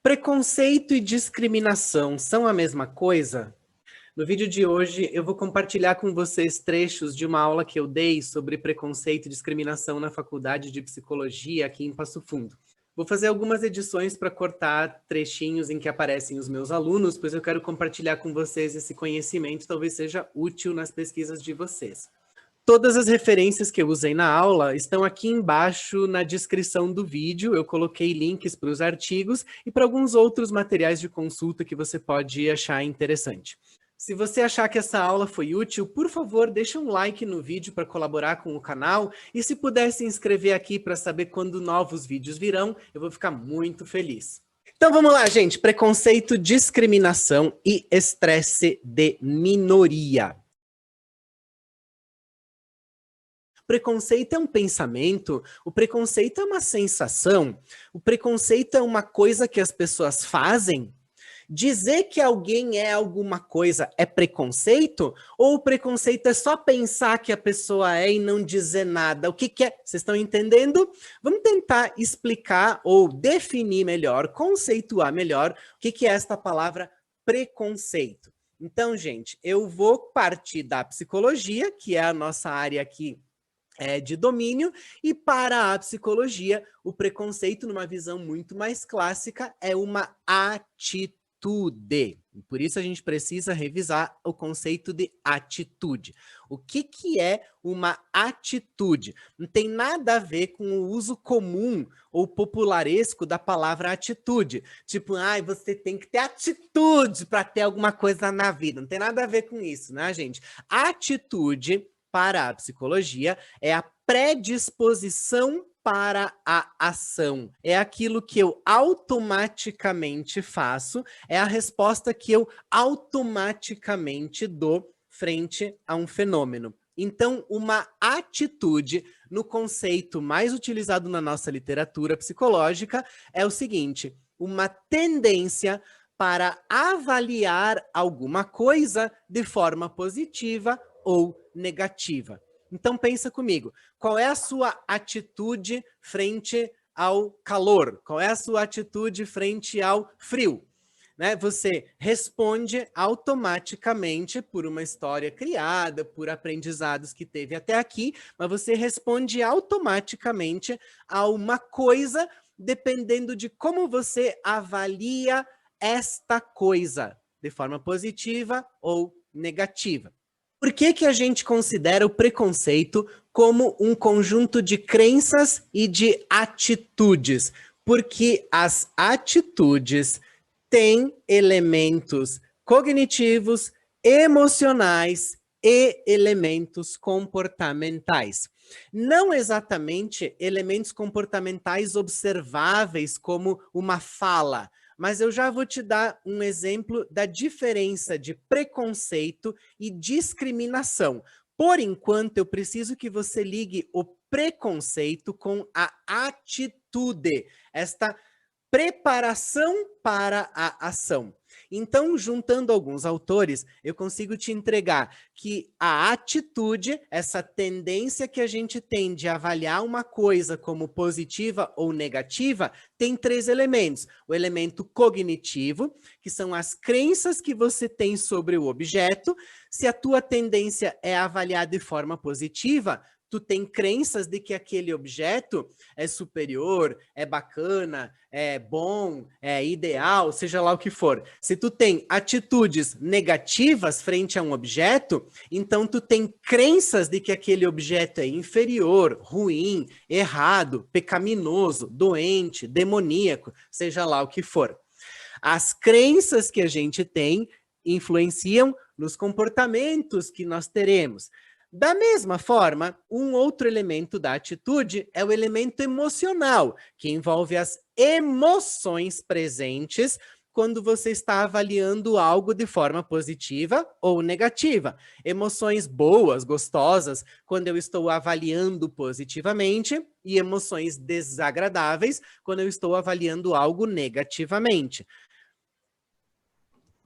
Preconceito e discriminação são a mesma coisa? No vídeo de hoje, eu vou compartilhar com vocês trechos de uma aula que eu dei sobre preconceito e discriminação na Faculdade de Psicologia aqui em Passo Fundo. Vou fazer algumas edições para cortar trechinhos em que aparecem os meus alunos, pois eu quero compartilhar com vocês esse conhecimento, talvez seja útil nas pesquisas de vocês. Todas as referências que eu usei na aula estão aqui embaixo na descrição do vídeo. Eu coloquei links para os artigos e para alguns outros materiais de consulta que você pode achar interessante. Se você achar que essa aula foi útil, por favor, deixa um like no vídeo para colaborar com o canal e se puder se inscrever aqui para saber quando novos vídeos virão, eu vou ficar muito feliz. Então vamos lá, gente. Preconceito, discriminação e estresse de minoria. Preconceito é um pensamento, o preconceito é uma sensação, o preconceito é uma coisa que as pessoas fazem. Dizer que alguém é alguma coisa é preconceito? Ou o preconceito é só pensar que a pessoa é e não dizer nada? O que que é? Vocês estão entendendo? Vamos tentar explicar ou definir melhor, conceituar melhor o que que é esta palavra preconceito. Então, gente, eu vou partir da psicologia, que é a nossa área aqui de domínio, e para a psicologia, o preconceito, numa visão muito mais clássica, é uma atitude. Por isso a gente precisa revisar o conceito de atitude. O que que é uma atitude? Não tem nada a ver com o uso comum ou popularesco da palavra atitude. Tipo, você tem que ter atitude para ter alguma coisa na vida. Não tem nada a ver com isso, né, gente? Atitude, para a psicologia, é a predisposição para a ação. É aquilo que eu automaticamente faço, é a resposta que eu automaticamente dou frente a um fenômeno. Então, uma atitude, no conceito mais utilizado na nossa literatura psicológica, é o seguinte: uma tendência para avaliar alguma coisa de forma positiva ou negativa. Então pensa comigo, qual é a sua atitude frente ao calor? Qual é a sua atitude frente ao frio? Né? Você responde automaticamente por uma história criada, por aprendizados que teve até aqui, mas você responde automaticamente a uma coisa dependendo de como você avalia esta coisa, de forma positiva ou negativa. Por que que a gente considera o preconceito como um conjunto de crenças e de atitudes? Porque as atitudes têm elementos cognitivos, emocionais e elementos comportamentais. Não exatamente elementos comportamentais observáveis como uma fala, mas eu já vou te dar um exemplo da diferença de preconceito e discriminação. Por enquanto, eu preciso que você ligue o preconceito com a atitude, esta preparação para a ação. Então, juntando alguns autores, eu consigo te entregar que a atitude, essa tendência que a gente tem de avaliar uma coisa como positiva ou negativa, tem três elementos. O elemento cognitivo, que são as crenças que você tem sobre o objeto. Se a tua tendência é avaliar de forma positiva, tu tem crenças de que aquele objeto é superior, é bacana, é bom, é ideal, seja lá o que for. Se tu tem atitudes negativas frente a um objeto, então tu tem crenças de que aquele objeto é inferior, ruim, errado, pecaminoso, doente, demoníaco, seja lá o que for. As crenças que a gente tem influenciam nos comportamentos que nós teremos. Da mesma forma, um outro elemento da atitude é o elemento emocional, que envolve as emoções presentes quando você está avaliando algo de forma positiva ou negativa. Emoções boas, gostosas, quando eu estou avaliando positivamente, e emoções desagradáveis quando eu estou avaliando algo negativamente.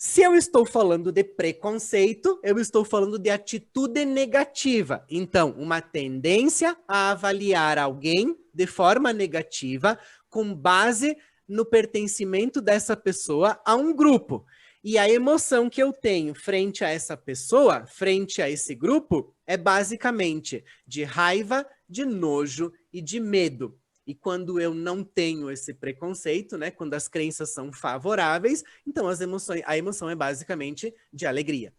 Se eu estou falando de preconceito, eu estou falando de atitude negativa. Então, uma tendência a avaliar alguém de forma negativa com base no pertencimento dessa pessoa a um grupo. E a emoção que eu tenho frente a essa pessoa, frente a esse grupo, é basicamente de raiva, de nojo e de medo. E quando eu não tenho esse preconceito, né, quando as crenças são favoráveis, então a emoção é basicamente de alegria.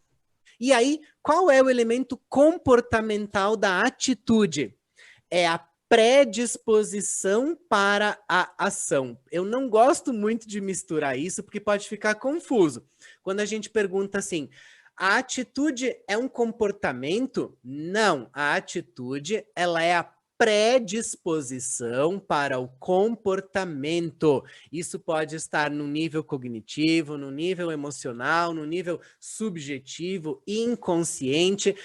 E aí, qual é o elemento comportamental da atitude? É a predisposição para a ação. Eu não gosto muito de misturar isso, porque pode ficar confuso. Quando a gente pergunta assim, a atitude é um comportamento? Não, a atitude ela é a predisposição para o comportamento. Isso pode estar no nível cognitivo, no nível emocional, no nível subjetivo, inconsciente,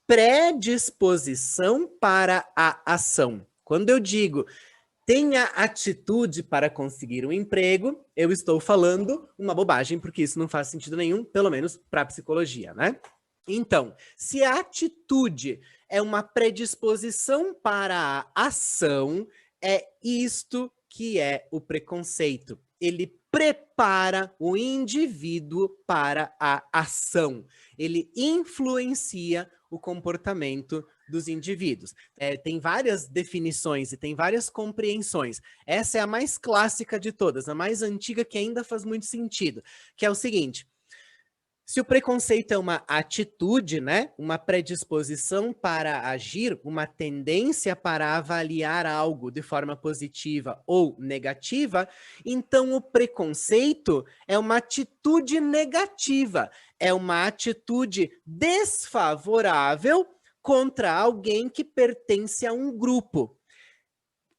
predisposição para a ação. Quando eu digo tenha atitude para conseguir um emprego, eu estou falando uma bobagem, porque isso não faz sentido nenhum, pelo menos para a psicologia, né? Então, se a atitude é uma predisposição para a ação, é isto que é o preconceito. Ele prepara o indivíduo para a ação. Ele influencia o comportamento dos indivíduos. Tem várias definições e tem várias compreensões. Essa é a mais clássica de todas, a mais antiga que ainda faz muito sentido, que é o seguinte: se o preconceito é uma atitude, né, uma predisposição para agir, uma tendência para avaliar algo de forma positiva ou negativa, então o preconceito é uma atitude negativa, é uma atitude desfavorável contra alguém que pertence a um grupo,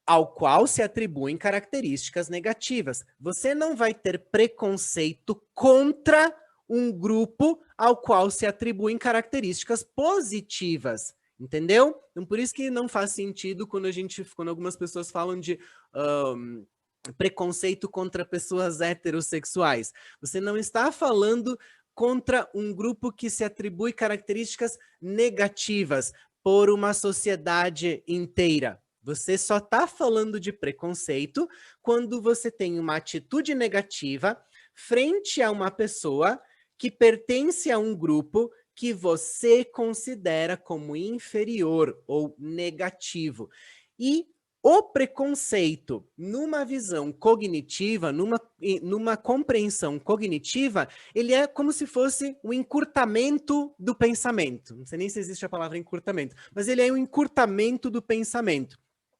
ao qual se atribuem características negativas. Você não vai ter preconceito contra um grupo ao qual se atribuem características positivas, entendeu? Então, por isso que não faz sentido quando algumas pessoas falam de preconceito contra pessoas heterossexuais. Você não está falando contra um grupo que se atribui características negativas por uma sociedade inteira. Você só está falando de preconceito quando você tem uma atitude negativa frente a uma pessoa que pertence a um grupo que você considera como inferior ou negativo. E o preconceito, numa visão cognitiva, numa compreensão cognitiva, ele é como se fosse um encurtamento do pensamento. Não sei nem se existe a palavra encurtamento, mas ele é um encurtamento do pensamento.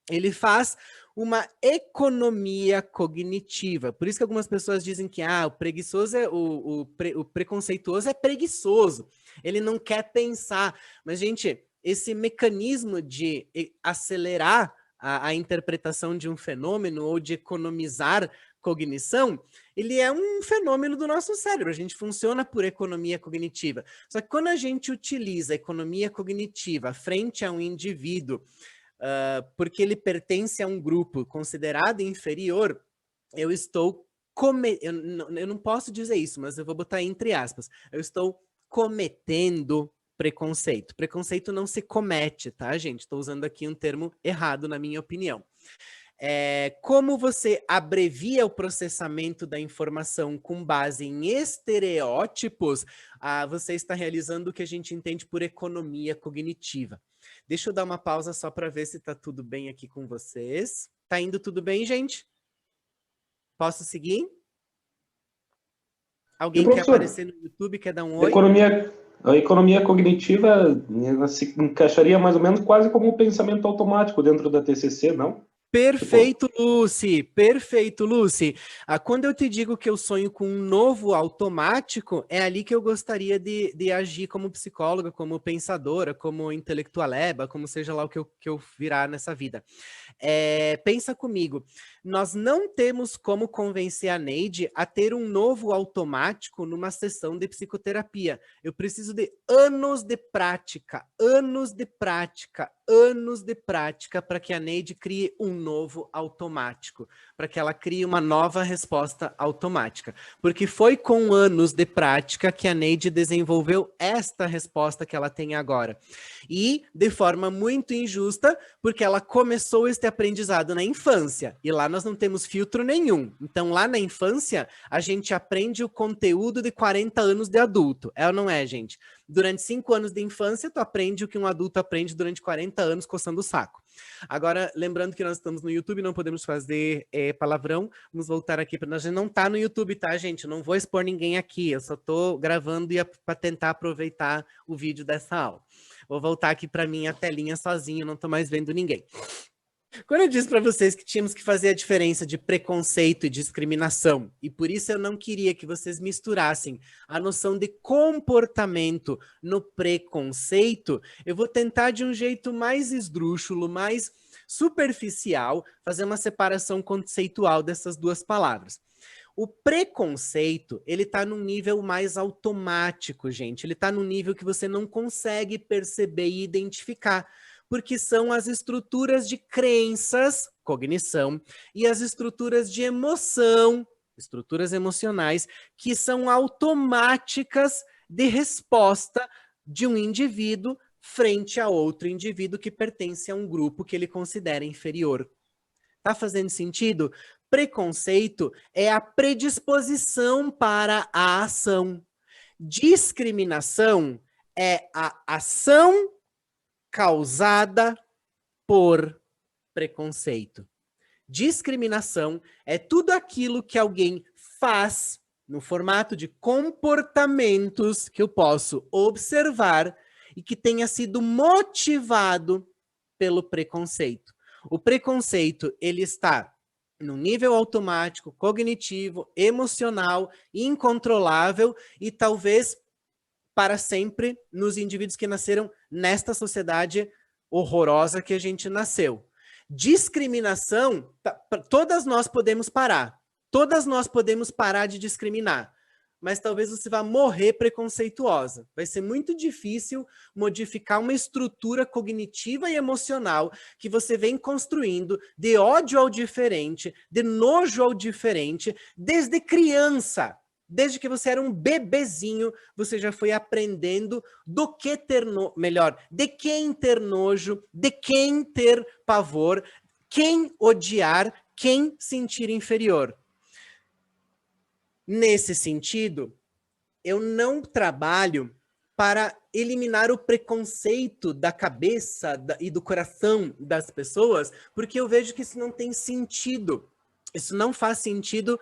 Ele faz uma economia cognitiva. Por isso que algumas pessoas dizem que o preguiçoso o preconceituoso é preguiçoso. Ele não quer pensar. Mas, gente, esse mecanismo de acelerar a interpretação de um fenômeno ou de economizar cognição, ele é um fenômeno do nosso cérebro. A gente funciona por economia cognitiva. Só que quando a gente utiliza a economia cognitiva frente a um indivíduo, porque ele pertence a um grupo considerado inferior, eu não posso dizer isso, mas eu vou botar entre aspas, eu estou cometendo preconceito. Preconceito não se comete, tá, gente? Estou usando aqui um termo errado, na minha opinião. Como você abrevia o processamento da informação com base em estereótipos, você está realizando o que a gente entende por economia cognitiva. Deixa eu dar uma pausa só para ver se está tudo bem aqui com vocês. Tá indo tudo bem, gente? Posso seguir? Alguém quer aparecer no YouTube, quer dar um oi? A economia cognitiva se encaixaria mais ou menos quase como um pensamento automático dentro da TCC, não? Perfeito, Lucy. Perfeito, Lucy. Quando eu te digo que eu sonho com um novo automático, é ali que eu gostaria de agir como psicóloga, como pensadora, como intelectualeba, como seja lá o que eu virar nessa vida. Pensa comigo, nós não temos como convencer a Neide a ter um novo automático numa sessão de psicoterapia. Eu preciso de anos de prática, anos de prática, anos de prática para que a Neide crie um novo automático, para que ela crie uma nova resposta automática. Porque foi com anos de prática que a Neide desenvolveu esta resposta que ela tem agora. E de forma muito injusta, porque ela começou este aprendizado na infância. E lá nós não temos filtro nenhum. Então, lá na infância, a gente aprende o conteúdo de 40 anos de adulto. É ou não é, gente? Durante 5 anos de infância, tu aprende o que um adulto aprende durante 40 anos coçando o saco. Agora, lembrando que nós estamos no YouTube, não podemos fazer palavrão. Vamos voltar aqui, para nós não tá no YouTube, tá, gente? Eu não vou expor ninguém aqui, eu só tô gravando para tentar aproveitar o vídeo dessa aula. Vou voltar aqui para minha telinha sozinho, não tô mais vendo ninguém. Quando eu disse para vocês que tínhamos que fazer a diferença de preconceito e discriminação, e por isso eu não queria que vocês misturassem a noção de comportamento no preconceito, eu vou tentar de um jeito mais esdrúxulo, mais superficial, fazer uma separação conceitual dessas duas palavras. O preconceito, ele está num nível mais automático, gente. Ele está num nível que você não consegue perceber e identificar, porque são as estruturas de crenças, cognição, e as estruturas de emoção, estruturas emocionais, que são automáticas de resposta de um indivíduo frente a outro indivíduo que pertence a um grupo que ele considera inferior. Tá fazendo sentido? Preconceito é a predisposição para a ação. Discriminação é a ação causada por preconceito. Discriminação é tudo aquilo que alguém faz no formato de comportamentos que eu posso observar e que tenha sido motivado pelo preconceito. O preconceito, ele está no nível automático, cognitivo, emocional, incontrolável e talvez para sempre nos indivíduos que nasceram nesta sociedade horrorosa que a gente nasceu. Discriminação, todas nós podemos parar. Todas nós podemos parar de discriminar. Mas talvez você vá morrer preconceituosa. Vai ser muito difícil modificar uma estrutura cognitiva e emocional que você vem construindo de ódio ao diferente, de nojo ao diferente, desde criança. Desde que você era um bebezinho, você já foi aprendendo do que ter de quem ter nojo, de quem ter pavor, quem odiar, quem sentir inferior. Nesse sentido, eu não trabalho para eliminar o preconceito da cabeça e do coração das pessoas, porque eu vejo que isso não tem sentido. Isso não faz sentido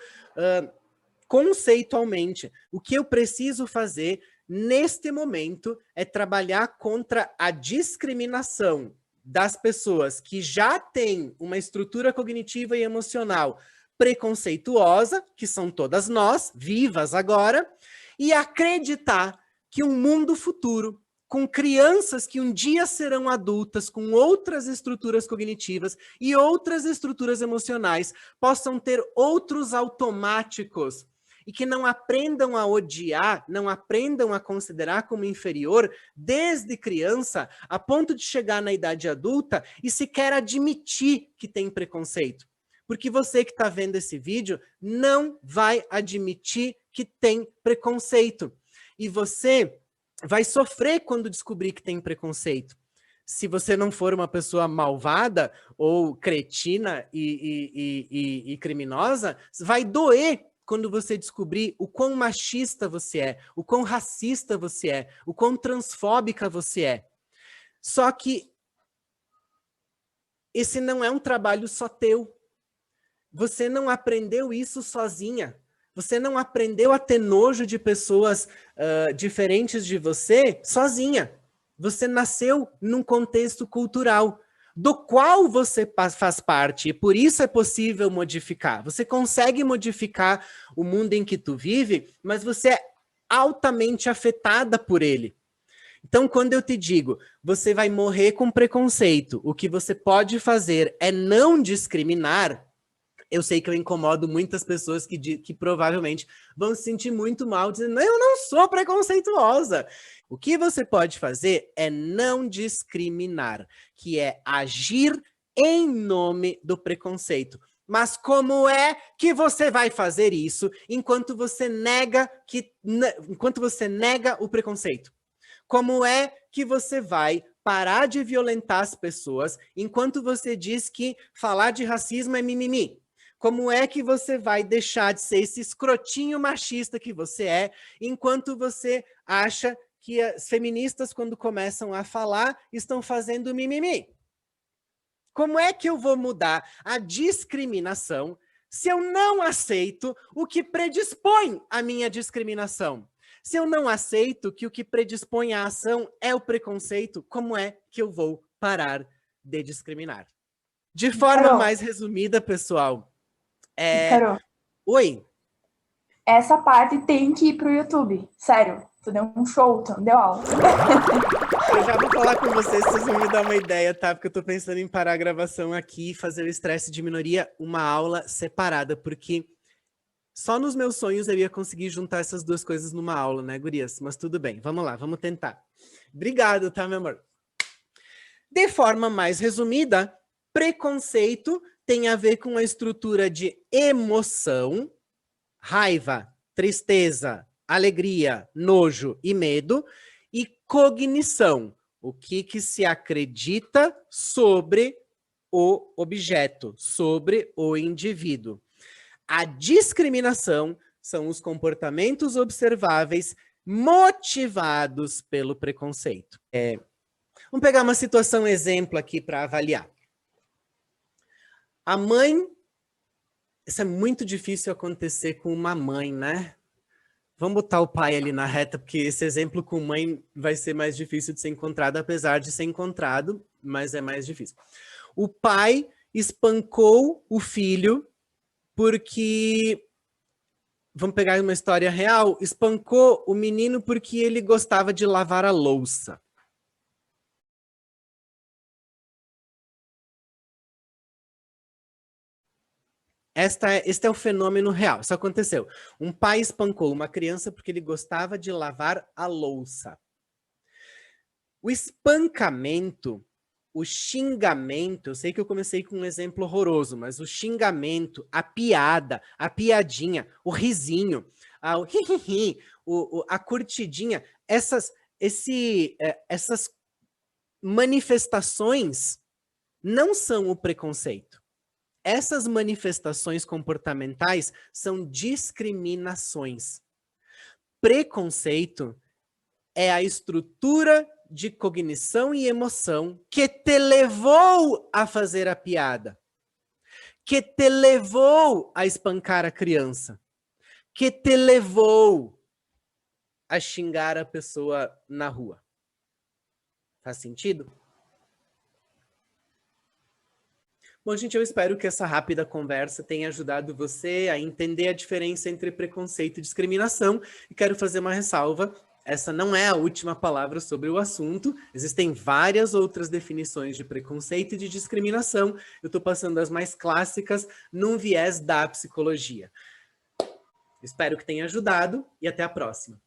conceitualmente. O que eu preciso fazer neste momento é trabalhar contra a discriminação das pessoas que já têm uma estrutura cognitiva e emocional preconceituosa, que são todas nós, vivas agora, e acreditar que um mundo futuro, com crianças que um dia serão adultas, com outras estruturas cognitivas e outras estruturas emocionais, possam ter outros automáticos e que não aprendam a odiar, não aprendam a considerar como inferior desde criança, a ponto de chegar na idade adulta e sequer admitir que tem preconceito. Porque você que está vendo esse vídeo não vai admitir que tem preconceito. E você vai sofrer quando descobrir que tem preconceito. Se você não for uma pessoa malvada ou cretina e criminosa, vai doer quando você descobrir o quão machista você é, o quão racista você é, o quão transfóbica você é. Só que esse não é um trabalho só teu. Você não aprendeu isso sozinha. Você não aprendeu a ter nojo de pessoas diferentes de você sozinha. Você nasceu num contexto cultural do qual você faz parte, e por isso é possível modificar. Você consegue modificar o mundo em que tu vive, mas você é altamente afetada por ele. Então, quando eu te digo, você vai morrer com preconceito, o que você pode fazer é não discriminar. Eu sei que eu incomodo muitas pessoas que provavelmente vão se sentir muito mal, dizendo, eu não sou preconceituosa. O que você pode fazer é não discriminar, que é agir em nome do preconceito. Mas como é que você vai fazer isso enquanto você nega o preconceito? Como é que você vai parar de violentar as pessoas enquanto você diz que falar de racismo é mimimi? Como é que você vai deixar de ser esse escrotinho machista que você é, enquanto você acha que as feministas, quando começam a falar, estão fazendo mimimi? Como é que eu vou mudar a discriminação se eu não aceito o que predispõe à minha discriminação? Se eu não aceito que o que predispõe à ação é o preconceito, como é que eu vou parar de discriminar? De forma Carol, mais resumida, pessoal. Carol, Oi. essa parte tem que ir pro YouTube. Sério, tu deu um show, tu não deu aula. Eu já vou falar com vocês vão me dar uma ideia, tá? Porque eu tô pensando em parar a gravação aqui e fazer o estresse de minoria uma aula separada, porque só nos meus sonhos eu ia conseguir juntar essas duas coisas numa aula, né, gurias? Mas tudo bem, vamos lá, vamos tentar. Obrigado, tá, meu amor? De forma mais resumida, preconceito tem a ver com a estrutura de emoção, raiva, tristeza, alegria, nojo e medo, e cognição, o que se acredita sobre o objeto, sobre o indivíduo. A discriminação são os comportamentos observáveis motivados pelo preconceito. Vamos pegar uma situação exemplo aqui para avaliar. A mãe, isso é muito difícil acontecer com uma mãe, né? Vamos botar o pai ali na reta, porque esse exemplo com mãe vai ser mais difícil de ser encontrado, apesar de ser encontrado, mas é mais difícil. O pai espancou o filho porque, vamos pegar uma história real, espancou o menino porque ele gostava de lavar a louça. Este é o fenômeno real, isso aconteceu. Um pai espancou uma criança porque ele gostava de lavar a louça. O espancamento, o xingamento, eu sei que eu comecei com um exemplo horroroso, mas o xingamento, a piada, a piadinha, o risinho, o hi-hi-hi, a curtidinha, essas manifestações não são o preconceito. Essas manifestações comportamentais são discriminações. Preconceito é a estrutura de cognição e emoção que te levou a fazer a piada, que te levou a espancar a criança, que te levou a xingar a pessoa na rua. Faz sentido? Bom, gente, eu espero que essa rápida conversa tenha ajudado você a entender a diferença entre preconceito e discriminação. E quero fazer uma ressalva. Essa não é a última palavra sobre o assunto. Existem várias outras definições de preconceito e de discriminação. Eu estou passando as mais clássicas num viés da psicologia. Espero que tenha ajudado e até a próxima.